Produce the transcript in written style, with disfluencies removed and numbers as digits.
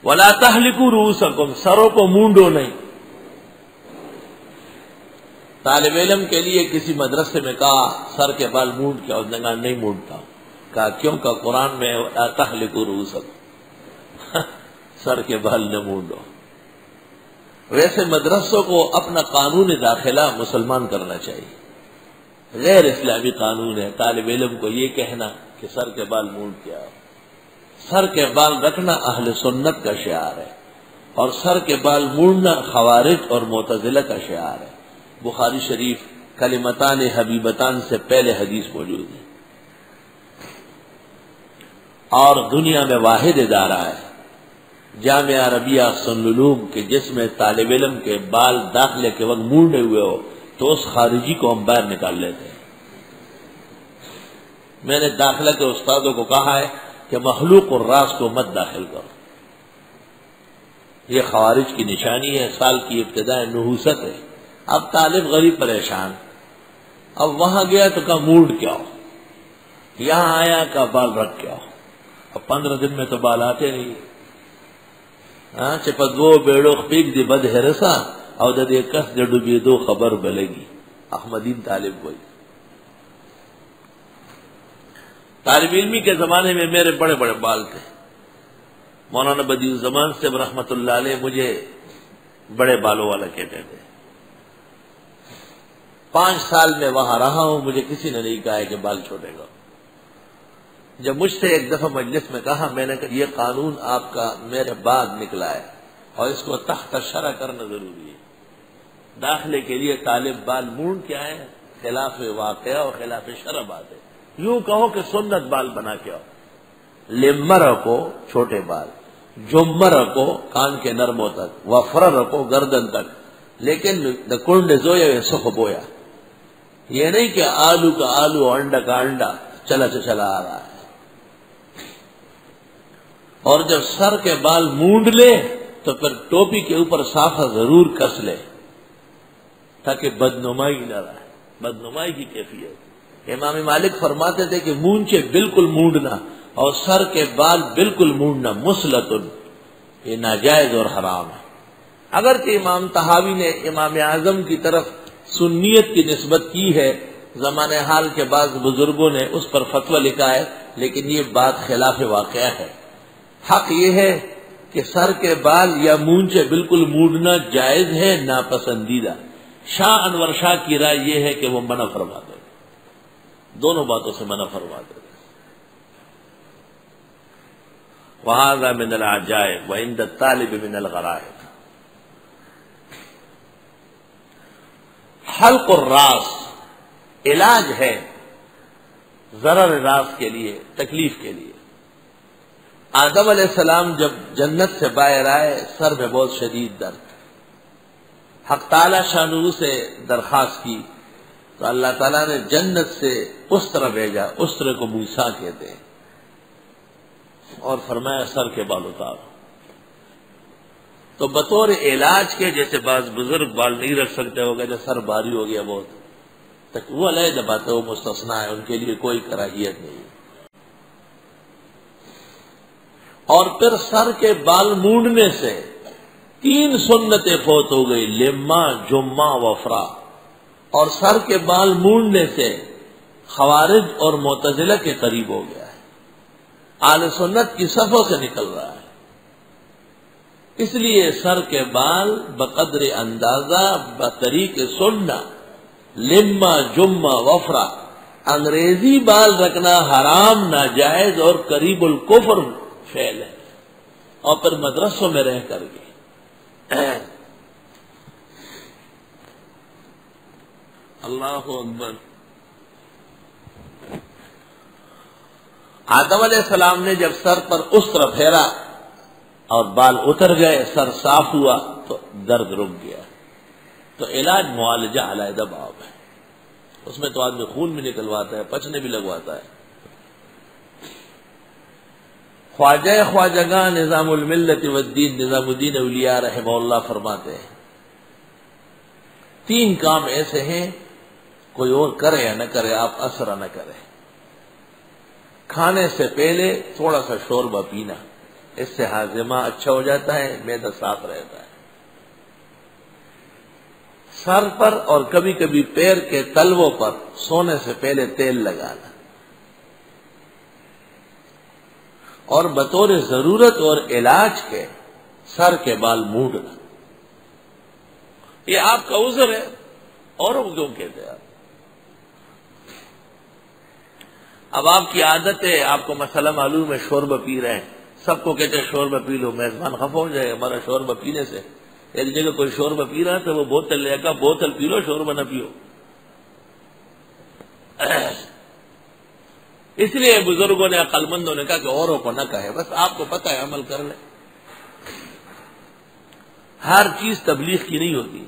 ولا تحلقوا رؤوسکم، سروں کو مونڈو نہیں۔ طالب علم کے لیے کسی مدرسے میں کہا سر کے بال مونڈ کیا، اس نے کہا نہیں مونڈتا۔ کہا کیوں؟ کہ قرآن میں ولا تحلقوا رؤوسکم، سر کے بال نہ مونڈو۔ ویسے مدرسوں کو اپنا قانون داخلہ مسلمان کرنا چاہیے، غیر اسلامی قانون ہے طالب علم کو یہ کہنا کہ سر کے بال مونڈ کیا۔ سر کے بال رکھنا اہل سنت کا شعار ہے، اور سر کے بال مونڈنا خوارج اور معتزلہ کا شعار ہے۔ بخاری شریف کلمتان حبیبتان سے پہلے حدیث موجود ہے، اور دنیا میں واحد ادارہ ہے جامعہ عربیہ احسن العلوم کہ جس میں طالب علم کے بال داخلے کے وقت مونڈے ہوئے ہو تو اس خارجی کو ہم باہر نکال لیتے ہیں۔ میں نے داخلہ کے استادوں کو کہا ہے کہ مخلوق الراس کو مت داخل کرو، یہ خوارج کی نشانی ہے، سال کی ابتداء نحوست ہے۔ اب طالب غریب پریشان، اب وہاں گیا تو کہا موڈ کیا ہو، یہاں آیا کا بال رکھ کیا ہو۔ اب 15 دن میں تو بال آتے نہیں، چپدو بیڑو خپیک دی بد ہرسا او د دې کس د ډوبېدو خبر بلگی۔ احمدین طالب کوئی طالب علمی کے زمانے میں میرے بڑے بڑے بال تھے، مولانا بدیع الزمان سے رحمت اللہ علیہ مجھے بڑے بالوں والا کہتے تھے۔ 5 سال میں وہاں رہا ہوں، مجھے کسی نے نہیں کہا ہے کہ بال چھوٹے گا۔ جب مجھ سے ایک دفعہ مجلس میں کہا، میں نے کہا یہ قانون آپ کا میرے بعد نکلا ہے اور اس کو تحت شرع کرنا ضروری ہے۔ داخلے کے لیے طالب بال مونڈ کیا ہے؟ خلاف واقعہ اور خلاف شرع بات ہے۔ یوں کہو کہ سنت بال بنا کے آؤ، لمہ رکھو چھوٹے بال، جمہ رکھو کان کے نرموں تک، وفر رکھو گردن تک، لیکن کنڈ زویا سخ بویا، یہ نہیں کہ آلو کا آلو انڈا کا انڈا چلا سے چلا آ رہا ہے۔ اور جب سر کے بال مونڈ لے تو پھر ٹوپی کے اوپر صافہ ضرور کس لے تاکہ بدنمائی نہ رہے، بدنمائی کی کیفیت۔ امام مالک فرماتے تھے کہ مونچے بالکل مونڈنا اور سر کے بال بالکل مونڈنا مسلطن، یہ ناجائز اور حرام ہے۔ اگرچہ امام طحاوی نے امام اعظم کی طرف سنیت کی نسبت کی ہے، زمانے حال کے بعض بزرگوں نے اس پر فتویٰ لکھا ہے، لیکن یہ بات خلاف واقعہ ہے۔ حق یہ ہے کہ سر کے بال یا مونچے بالکل مونڈنا جائز ہے، ناپسندیدہ۔ شاہ انور شاہ کی رائے یہ ہے کہ وہ منع فرما دے، دونوں باتوں سے منع فرما دے۔ وَهَذَا مِنَ الْعَجَائِبِ وَعِنْدَ الطَّالِبِ مِنَ الْغَرَائِبِ۔ حلق الراس علاج ہے ضرر راس کے لیے، تکلیف کے لیے۔ آدم علیہ السلام جب جنت سے باہر آئے سر میں بہت شدید درد، حق تعالی شانہ سے درخواست کی تو اللہ تعالیٰ نے جنت سے استر بھیجا، استر کو موسیٰ کہتے ہیں، اور فرمایا سر کے بال اتارو۔ تو بطور علاج کے، جیسے بعض بزرگ بال نہیں رکھ سکتے ہو گئے، سر بھاری ہو گیا بہت، تک وہ علیحدہ بات ہے، وہ مستثنیٰ ہے، ان کے لیے کوئی کراہیت نہیں۔ اور پھر سر کے بال مونڈنے سے 3 سنتیں فوت ہو گئی، لمہ، جمعہ، وفرا۔ اور سر کے بال مونڈنے سے خوارج اور معتزلہ کے قریب ہو گیا ہے، اہل سنت کی صفوں سے نکل رہا ہے۔ اس لیے سر کے بال بقدر اندازہ، بطریق سننا، لمہ، جمعہ، وفرا، انگریزی بال رکھنا حرام، ناجائز اور قریب الکفر فعل ہے، اور پھر مدرسوں میں رہ کر کے اللہ اکبر۔ آدم علیہ السلام نے جب سر پر استر پھیرا اور بال اتر گئے، سر صاف ہوا تو درد رک گیا۔ تو علاج معالجہ علیحدہ باب ہے، اس میں تو آدمی خون بھی نکلواتا ہے، پچنے بھی لگواتا ہے۔ خواجہ خواجگاں نظام الملت والدین نظام الدین اولیاء رحمہ اللہ فرماتے ہیں 3 کام ایسے ہیں، کوئی اور کرے یا نہ کرے آپ اثر نہ کرے۔ کھانے سے پہلے تھوڑا سا شوربہ پینا، اس سے ہاضمہ اچھا ہو جاتا ہے، معدہ صاف رہتا ہے۔ سر پر اور کبھی کبھی پیر کے تلووں پر سونے سے پہلے تیل لگانا، اور بطور ضرورت اور علاج کے سر کے بال مونڈنا، یہ آپ کا عذر ہے، اوروں کو کیوں کہتے ہیں آپ؟ اب آپ کی عادت ہے، آپ کو مسئلہ معلوم ہے، شوربہ پی رہے ہیں، سب کو کہتے ہیں شوربہ پی لو، میزبان خفا ہو جائے ہمارا شوربہ پینے سے۔ ایک جگہ کوئی شوربہ پی رہا تو وہ بوتل لے کر بوتل پی لو، شوربہ نہ پیو۔ اس لیے بزرگوں نے، عقل مندوں نے کہا کہ اوروں کو نہ کہے، بس آپ کو پتہ ہے، عمل کر لیں۔ ہر چیز تبلیغ کی نہیں ہوتی۔